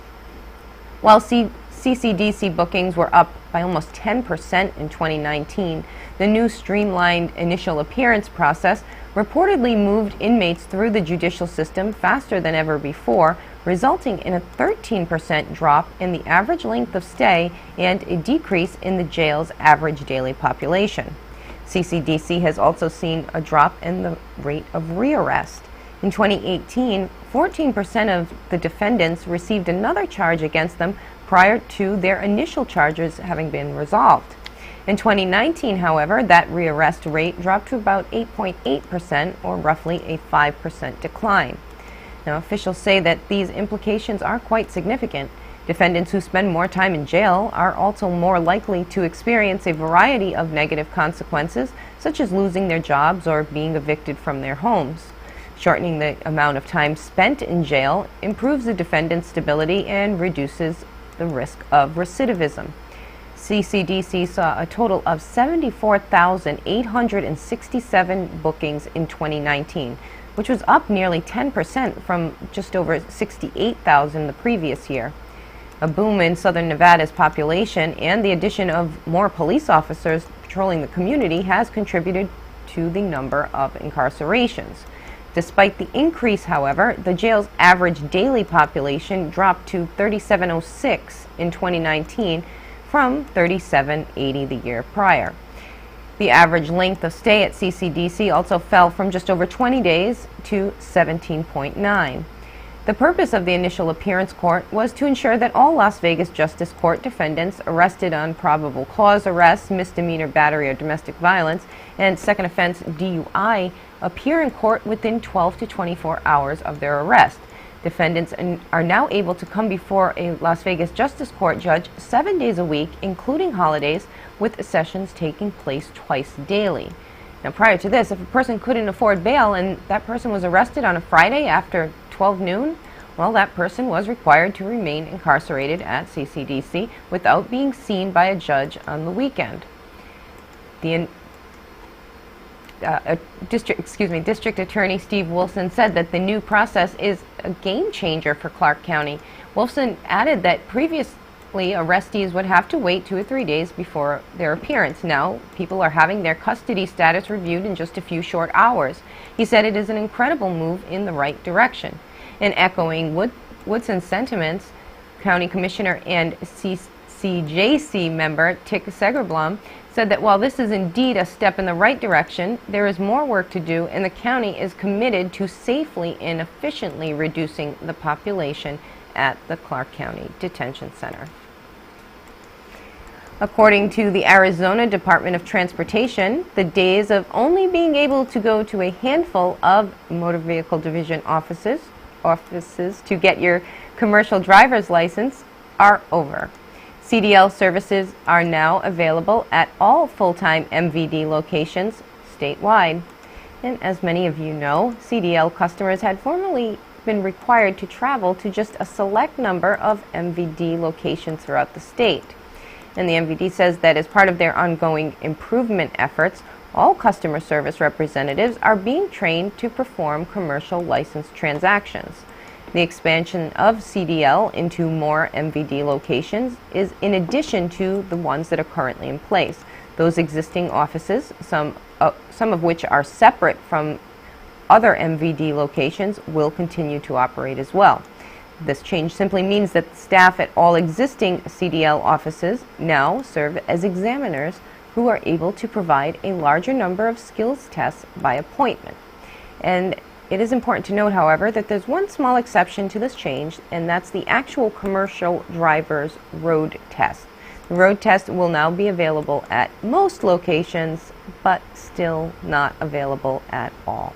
While CCDC bookings were up by almost 10% in 2019, the new streamlined initial appearance process reportedly moved inmates through the judicial system faster than ever before, resulting in a 13% drop in the average length of stay and a decrease in the jail's average daily population. CCDC has also seen a drop in the rate of rearrest. In 2018, 14% of the defendants received another charge against them prior to their initial charges having been resolved. In 2019, however, that rearrest rate dropped to about 8.8%, or roughly a 5% decline. Now, officials say that these implications are quite significant. Defendants who spend more time in jail are also more likely to experience a variety of negative consequences, such as losing their jobs or being evicted from their homes. Shortening the amount of time spent in jail improves the defendant's stability and reduces the risk of recidivism. CCDC saw a total of 74,867 bookings in 2019, which was up nearly 10% from just over 68,000 the previous year. A boom in Southern Nevada's population and the addition of more police officers patrolling the community has contributed to the number of incarcerations. Despite the increase, however, the jail's average daily population dropped to 3,706 in 2019 from 3,780 the year prior. The average length of stay at CCDC also fell from just over 20 days to 17.9. The purpose of the initial appearance court was to ensure that all Las Vegas Justice Court defendants arrested on probable cause arrests, misdemeanor battery or domestic violence, and second offense DUI appear in court within 12 to 24 hours of their arrest. Defendants are now able to come before a Las Vegas Justice Court judge 7 days a week, including holidays, with sessions taking place twice daily. Now, prior to this, if a person couldn't afford bail and that person was arrested on a Friday after 12 noon, well, that person was required to remain incarcerated at CCDC without being seen by a judge on the weekend. The District Attorney Steve Wilson said that the new process is a game changer for Clark County. Wilson added that previously arrestees would have to wait 2 or 3 days before their appearance. Now, people are having their custody status reviewed in just a few short hours. He said it is an incredible move in the right direction. And echoing Woodson's sentiments, County Commissioner and CJC member Tick Segerblom said that while this is indeed a step in the right direction, there is more work to do, and the county is committed to safely and efficiently reducing the population at the Clark County Detention Center. According to the Arizona Department of Transportation, the days of only being able to go to a handful of Motor Vehicle Division offices to get your commercial driver's license are over. CDL services are now available at all full-time MVD locations statewide. And as many of you know, CDL customers had formerly been required to travel to just a select number of MVD locations throughout the state. And the MVD says that as part of their ongoing improvement efforts, all customer service representatives are being trained to perform commercial license transactions. The expansion of CDL into more MVD locations is in addition to the ones that are currently in place. Those existing offices, some of which are separate from other MVD locations, will continue to operate as well. This change simply means that staff at all existing CDL offices now serve as examiners who are able to provide a larger number of skills tests by appointment. And it is important to note, however, that there's one small exception to this change, and that's the actual commercial driver's road test. The road test will now be available at most locations, but still not available at all.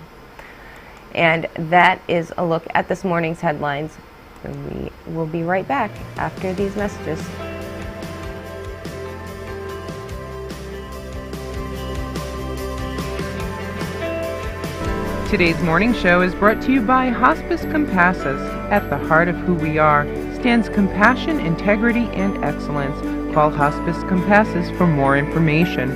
And that is a look at this morning's headlines. And we will be right back after these messages. Today's morning show is brought to you by Hospice Compassus. At the heart of who we are stands compassion, integrity, and excellence. Call Hospice Compassus for more information.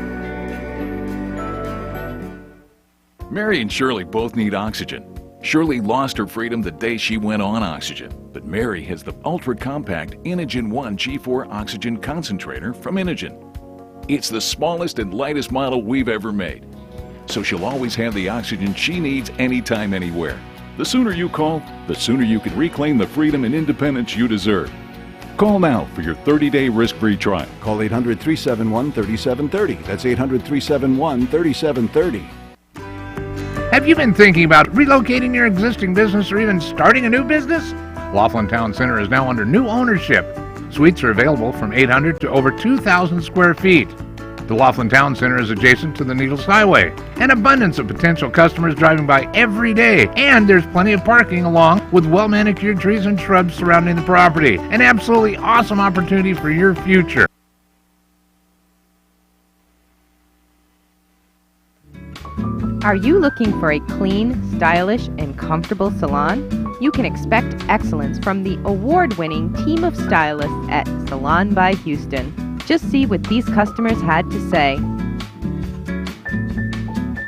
Mary and Shirley both need oxygen. Shirley lost her freedom the day she went on oxygen, but Mary has the ultra-compact Inogen 1 G4 oxygen concentrator from Inogen. It's the smallest and lightest model we've ever made, so she'll always have the oxygen she needs anytime, anywhere. The sooner you call, the sooner you can reclaim the freedom and independence you deserve. Call now for your 30-day risk-free trial. Call 800-371-3730. That's 800-371-3730. Have you been thinking about relocating your existing business or even starting a new business? Laughlin Town Center is now under new ownership. Suites are available from 800 to over 2,000 square feet. The Laughlin Town Center is adjacent to the Needles Highway. An abundance of potential customers driving by every day, and there's plenty of parking along with well-manicured trees and shrubs surrounding the property. An absolutely awesome opportunity for your future. Are you looking for a clean, stylish, and comfortable salon? You can expect excellence from the award-winning team of stylists at Salon by Houston. Just see what these customers had to say.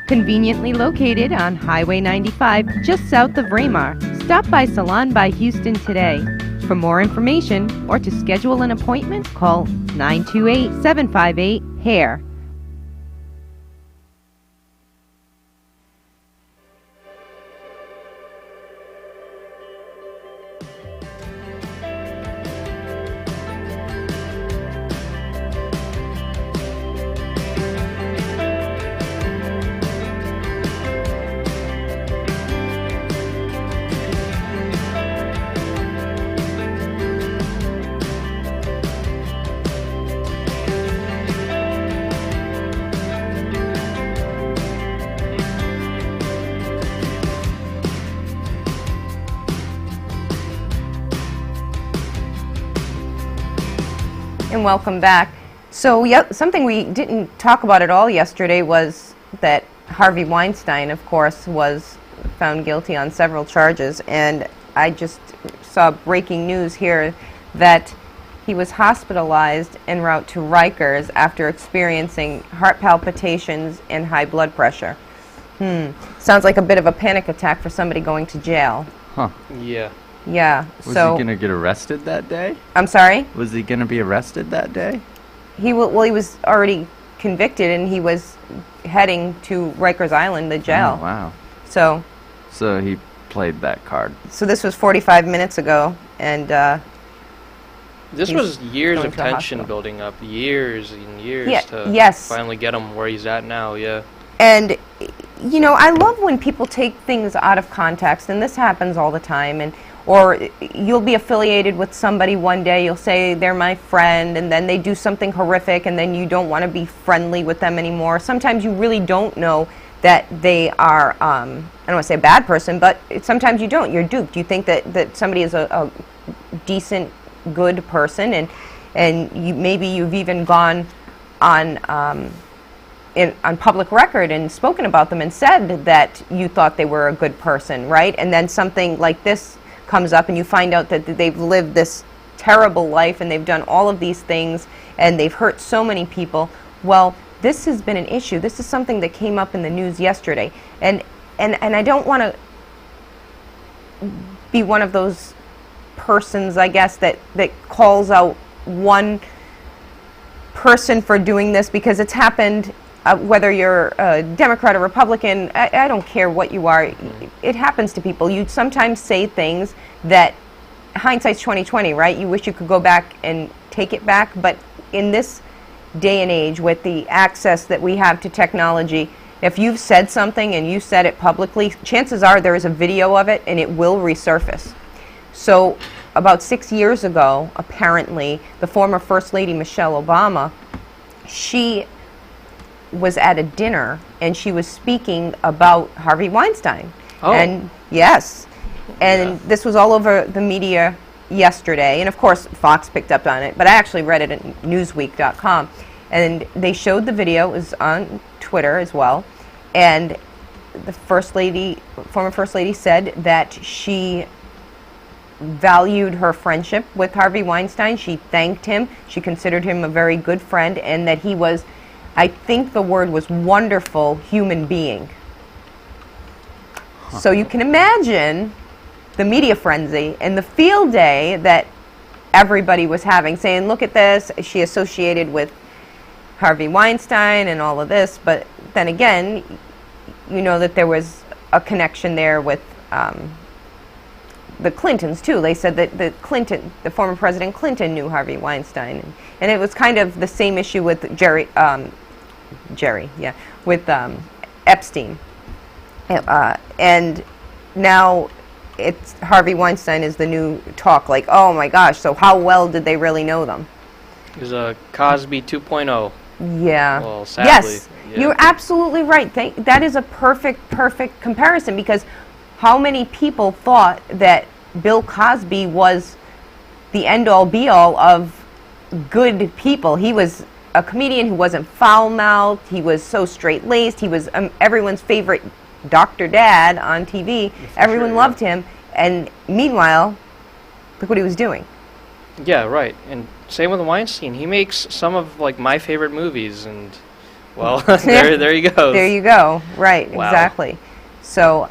Conveniently located on Highway 95, just south of Raymar, stop by Salon by Houston today. For more information or to schedule an appointment, call 928-758-HAIR. And welcome back. So, something we didn't talk about at all yesterday was that Harvey Weinstein, of course, was found guilty on several charges. And I just saw breaking news here that he was hospitalized en route to Rikers after experiencing heart palpitations and high blood pressure. Sounds like a bit of a panic attack for somebody going to jail. Huh. Yeah. Yeah. Was he going to get arrested that day? I'm sorry? Was he going to be arrested that day? He was already convicted, and he was heading to Rikers Island, the jail. Oh, wow. So he played that card. So this was 45 minutes ago, and this was years of tension building up, years and years to finally get him where he's at now. Yeah. And you know, I love when people take things out of context, and this happens all the time. Or you'll be affiliated with somebody one day, you'll say they're my friend, and then they do something horrific, and then you don't want to be friendly with them anymore. Sometimes you really don't know that they are, I don't want to say a bad person, but sometimes you don't. You're duped. You think that somebody is a decent, good person, and maybe you've even gone on public record and spoken about them and said that you thought they were a good person, right? And then something like this comes up and you find out that they've lived this terrible life and they've done all of these things and they've hurt so many people. Well, this has been an issue. This is something that came up in the news yesterday. And I don't want to be one of those persons, I guess, that calls out one person for doing this, because it's happened. Whether you're a Democrat or Republican, I don't care what you are. It happens to people. You sometimes say things that, hindsight's 20/20, right? You wish you could go back and take it back. But in this day and age, with the access that we have to technology, if you've said something and you said it publicly, chances are there is a video of it and it will resurface. So about 6 years ago, apparently, the former First Lady Michelle Obama, she was at a dinner and she was speaking about Harvey Weinstein. Oh. And yes. And this was all over the media yesterday. And of course, Fox picked up on it. But I actually read it at Newsweek.com. And they showed the video. It was on Twitter as well. And the First Lady, former First Lady, said that she valued her friendship with Harvey Weinstein. She thanked him. She considered him a very good friend, and that he was, I think the word was, wonderful human being. So you can imagine the media frenzy and the field day that everybody was having, saying, look at this, she associated with Harvey Weinstein and all of this. But then again, you know that there was a connection there with the Clintons too. They said that the former President Clinton knew Harvey Weinstein, and it was kind of the same issue with with Epstein, and now it's Harvey Weinstein is the new talk. Like, oh my gosh, so how well did they really know them? It was a Cosby 2.0. Yeah. Well, sadly. Yes, yeah. you're absolutely right. That is a perfect comparison, because how many people thought that Bill Cosby was the end-all, be-all of good people? He was a comedian who wasn't foul-mouthed. He was so straight-laced. He was everyone's favorite Dr. Dad on TV. Everyone loved him. And meanwhile, look what he was doing. Yeah, right. And same with Weinstein. He makes some of like my favorite movies, and well, there you go. There you go. Right. Wow. Exactly. So,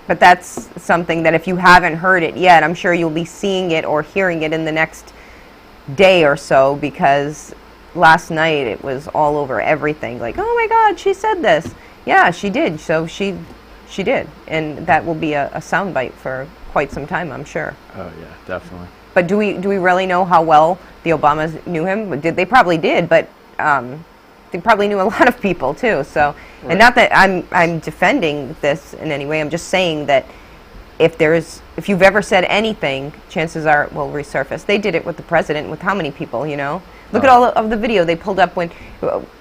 but that's something that if you haven't heard it yet, I'm sure you'll be seeing it or hearing it in the next day or so, because last night it was all over everything. Like, oh my God, she said this. Yeah, she did. So she did, and that will be a soundbite for quite some time, I'm sure. Oh yeah, definitely. But do we really know how well the Obamas knew him? They probably did, but they probably knew a lot of people too. So, right. And not that I'm defending this in any way. I'm just saying that if you've ever said anything, chances are it will resurface. They did it with the president. With how many people? You know, look at all of the video they pulled up when.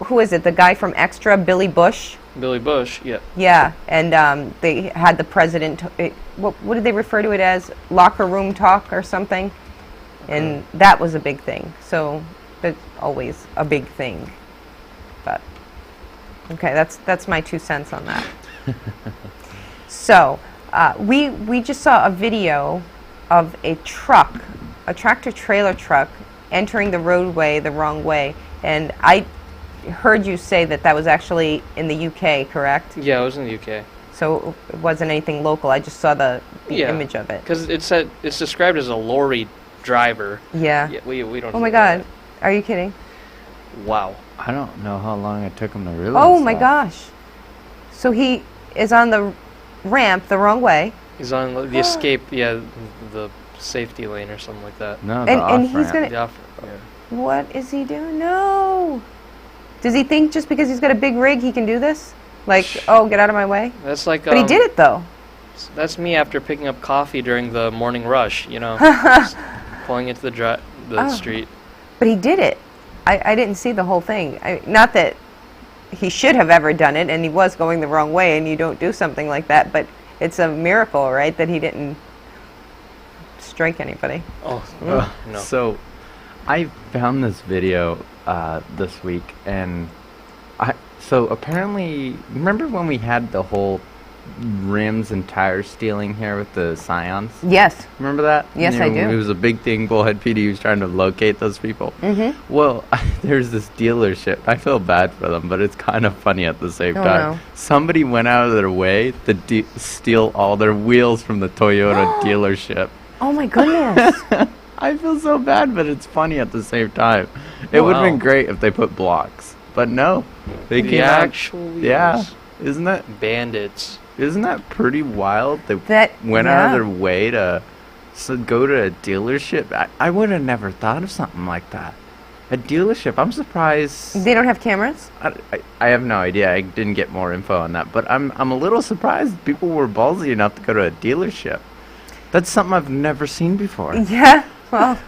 Who is it? The guy from Extra, Billy Bush. Billy Bush, yeah. Yeah, and they had the president. What did they refer to it as? Locker room talk or something? And that was a big thing. So that's always a big thing. But okay, that's my 2 cents on that. So we just saw a video of a truck, a tractor-trailer truck, entering the roadway the wrong way, and I heard you say that was actually in the UK, correct? Yeah, it was in the UK. So it wasn't anything local. I just saw the image of it. Because it's described as a lorry driver. Yeah. We don't. Oh my God, are you kidding? Wow. I don't know how long it took him to realize. Oh my gosh. So he is on the ramp the wrong way. He's on the escape, the safety lane or something like that. No, and he's gonna. The off, yeah. What is he doing? No. Does he think just because he's got a big rig he can do this? Like, oh, get out of my way? That's like. But he did it though. That's me after picking up coffee during the morning rush. You know, just pulling into the street. But he did it. I didn't see the whole thing. Not that he should have ever done it, and he was going the wrong way, and you don't do something like that. But it's a miracle, right, that he didn't strike anybody. Oh, no. So, I found this video this week, and so apparently, remember when we had the whole rims and tires stealing here with the Scions? Yes. Remember that? Yes, I do. It was a big thing. Bullhead PD was trying to locate those people. Mm-hmm. Well, there's this dealership. I feel bad for them, but it's kind of funny at the same time. No. Somebody went out of their way to steal all their wheels from the Toyota dealership. Oh my goodness. I feel so bad, but it's funny at the same time. It would have been great if they put blocks, but no. They came actual out. wheels. Yeah. Isn't that bandits? Isn't that pretty wild? They went out of their way to go to a dealership. I would have never thought of something like that. A dealership. I'm surprised. They don't have cameras? I have no idea. I didn't get more info on that, but I'm a little surprised people were ballsy enough to go to a dealership. That's something I've never seen before. Yeah, well,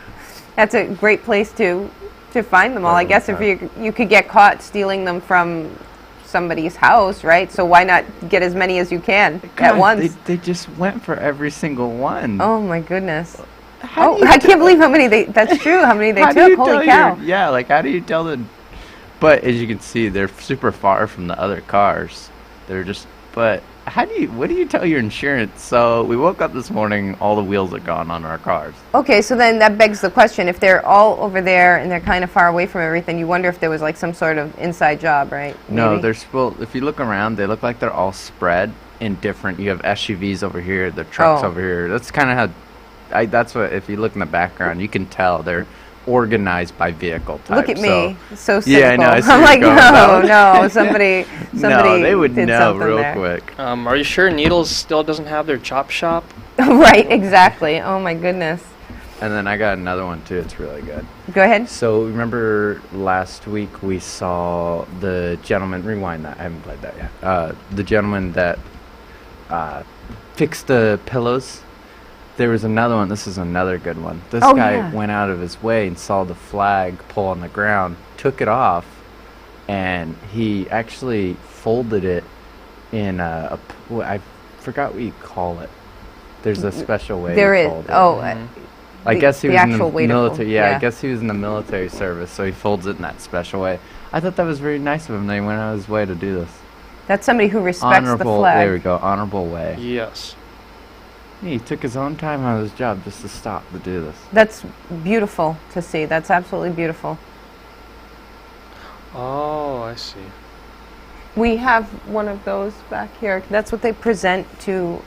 that's a great place to find them all. I guess if you could get caught stealing them from somebody's house, right? So why not get as many as you can at once? They just went for every single one. Oh my goodness. I can't believe how many that's true, how many they took. Holy cow. Yeah, like how do you tell them? But as you can see, they're super far from the other cars. They're just, but what do you tell your insurance? So we woke up this morning, all the wheels are gone on our cars. Okay, so then that begs the question, if they're all over there and they're kind of far away from everything, you wonder if there was like some sort of inside job, right? No, Maybe? if you look around, they look like they're all spread in different, you have SUVs over here, the trucks over here. That's kind of how, that's what, if you look in the background, you can tell they're organized by vehicle type. Look at me, so simple. Yeah, I know. I'm like, no, somebody no, they would did know real there. quick. Are you sure Needles still doesn't have their chop shop? Right, exactly. Oh my goodness. And then I got another one too. It's really good. Go ahead. So remember last week we saw the gentleman. Rewind that. I haven't played that yet. The gentleman that fixed the pillows. There was another one. This is another good one. This guy went out of his way and saw the flag pull on the ground, took it off, and he actually folded it in I forgot what you call it. There's a special way to fold it. I guess he was in the military. Yeah, I guess he was in the military service, so he folds it in that special way. I thought that was very nice of him. They went out of his way to do this. That's somebody who respects the flag. There we go. Honorable way. Yes. He took his own time out of his job just to stop to do this. That's beautiful to see. That's absolutely beautiful. Oh, I see. We have one of those back here. That's what they present to,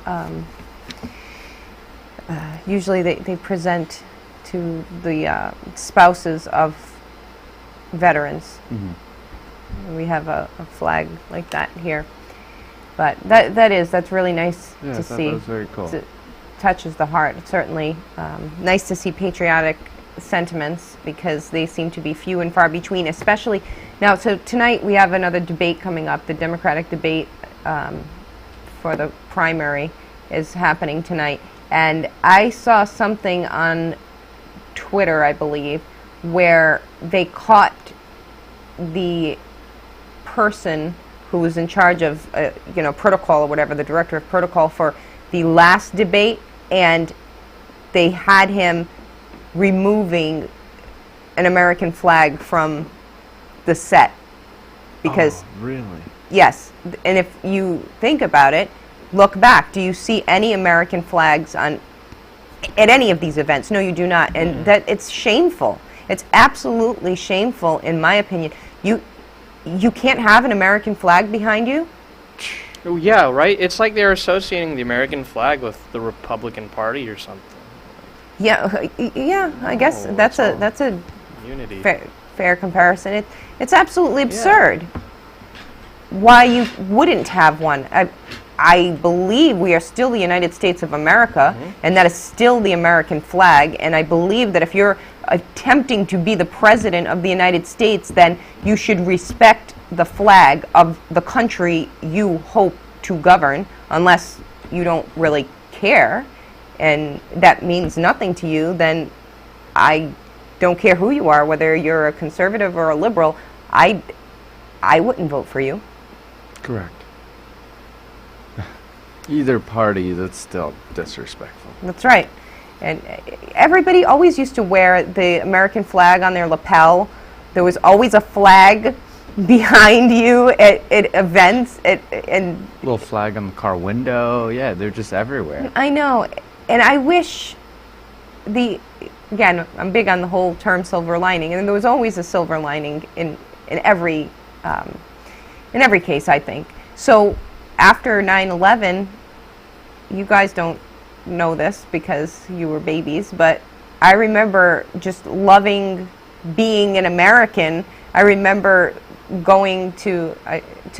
usually they present to the spouses of veterans. Mm-hmm. We have a flag like that here. But that's really nice to see. That was very cool. It touches the heart. It's certainly nice to see patriotic sentiments because they seem to be few and far between, especially now. So tonight we have another debate coming up. The Democratic debate for the primary is happening tonight. And I saw something on Twitter, I believe, where they caught the person who was in charge of, protocol or whatever, the director of protocol for the last debate, and they had him removing an American flag from the set. Because, really? Yes, and if you think about it, look back. Do you see any American flags at any of these events? No, you do not, and that it's shameful. It's absolutely shameful, in my opinion. You can't have an American flag behind you? Oh, yeah, right? It's like they're associating the American flag with the Republican Party or something. Yeah, I guess that's a unity. Fair comparison. It's absolutely absurd. Why you wouldn't have one? I believe we are still the United States of America, and that is still the American flag, and I believe that if you're attempting to be the president of the United States, then you should respect the flag of the country you hope to govern, unless you don't really care, and that means nothing to you, then I don't care who you are, whether you're a conservative or a liberal, I wouldn't vote for you. Correct. Either party, that's still disrespectful. That's right. And everybody always used to wear the American flag on their lapel. There was always a flag behind you at events. And little flag on the car window. Yeah, they're just everywhere. I know. And I wish again, I'm big on the whole term silver lining. And there was always a silver lining in every case, I think. So after 9/11, you guys don't know this because you were babies, but I remember just loving being an American. I remember going to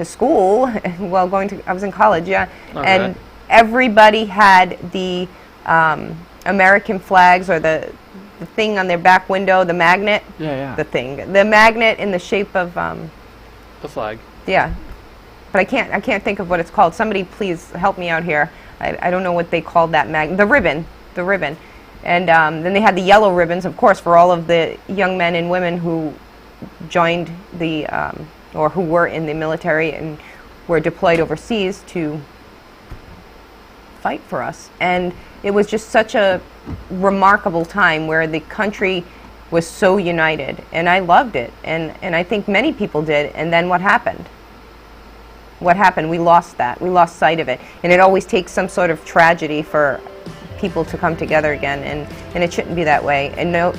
school. I was in college, yeah, and everybody had the American flags or the thing on their back window, the magnet. The magnet in the shape of the flag. Yeah. But I can't think of what it's called. Somebody please help me out here. I don't know what they called that magnet. The ribbon. the ribbon. And then they had the yellow ribbons, of course, for all of the young men and women who joined the, or who were in the military and were deployed overseas to fight for us. And it was just such a remarkable time where the country was so united, and I loved it, and I think many people did. And then what happened? What happened? We lost that. We lost sight of it. And it always takes some sort of tragedy for people to come together again, and it shouldn't be that way. And no,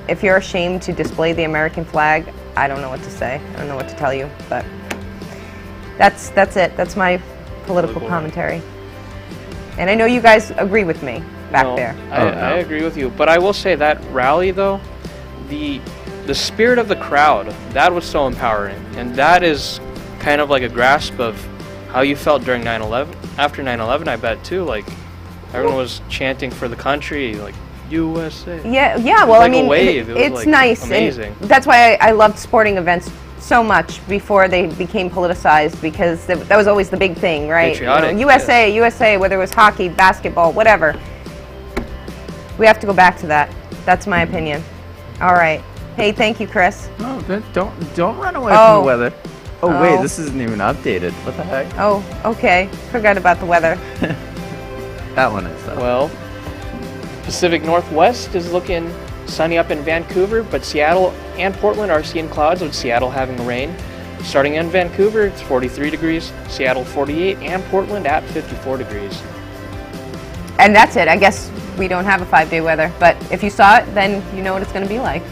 if you're ashamed to display the American flag, I don't know what to say. I don't know what to tell you, but that's it. That's my political commentary. And I know you guys agree with me back there. I agree with you, but I will say that rally, though, the spirit of the crowd, that was so empowering, and that is kind of like a grasp of how you felt during 9/11. After 9/11, I bet too. Like everyone was chanting for the country, like USA. Yeah. Well, like I mean, a wave. it's like nice. Amazing. And that's why I loved sporting events so much before they became politicized, because that was always the big thing, right? Patriotic, USA, yes. USA, whether it was hockey, basketball, whatever. We have to go back to that. That's my opinion. All right. Hey, thank you, Chris. No, don't run away from the weather. Oh, wait, this isn't even updated. What the heck? Oh, okay. Forgot about the weather. That one is, though. Well, Pacific Northwest is looking sunny up in Vancouver, but Seattle and Portland are seeing clouds, with Seattle having rain. Starting in Vancouver, it's 43 degrees, Seattle 48, and Portland at 54 degrees. And that's it. I guess we don't have a 5-day weather, but if you saw it, then you know what it's going to be like.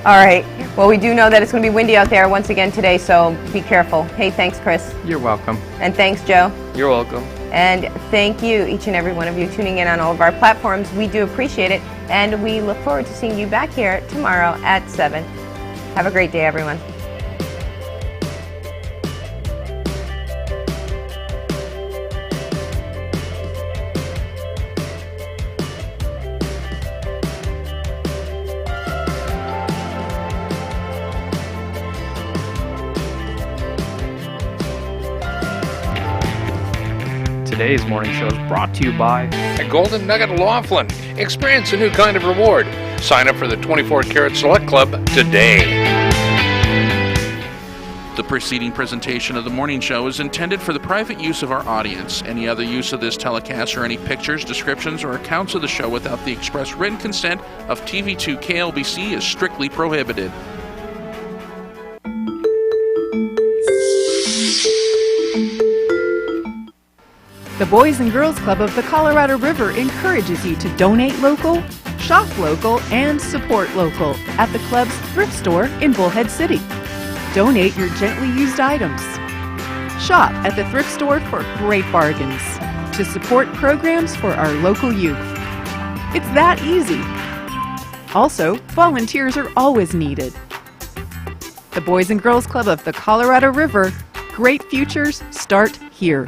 All right. Well, we do know that it's going to be windy out there once again today, so be careful. Hey, thanks, Chris. You're welcome. And thanks, Joe. You're welcome. And thank you, each and every one of you, tuning in on all of our platforms. We do appreciate it, and we look forward to seeing you back here tomorrow at 7. Have a great day, everyone. Today's morning show is brought to you by At Golden Nugget Laughlin. Experience a new kind of reward. Sign up for the 24 Karat Select Club today. The preceding presentation of the morning show is intended for the private use of our audience. Any other use of this telecast or any pictures, descriptions, or accounts of the show without the express written consent of TV2 KLBC is strictly prohibited. The Boys and Girls Club of the Colorado River encourages you to donate local, shop local, and support local at the club's thrift store in Bullhead City. Donate your gently used items. Shop at the thrift store for great bargains to support programs for our local youth. It's that easy. Also, volunteers are always needed. The Boys and Girls Club of the Colorado River, great futures start here.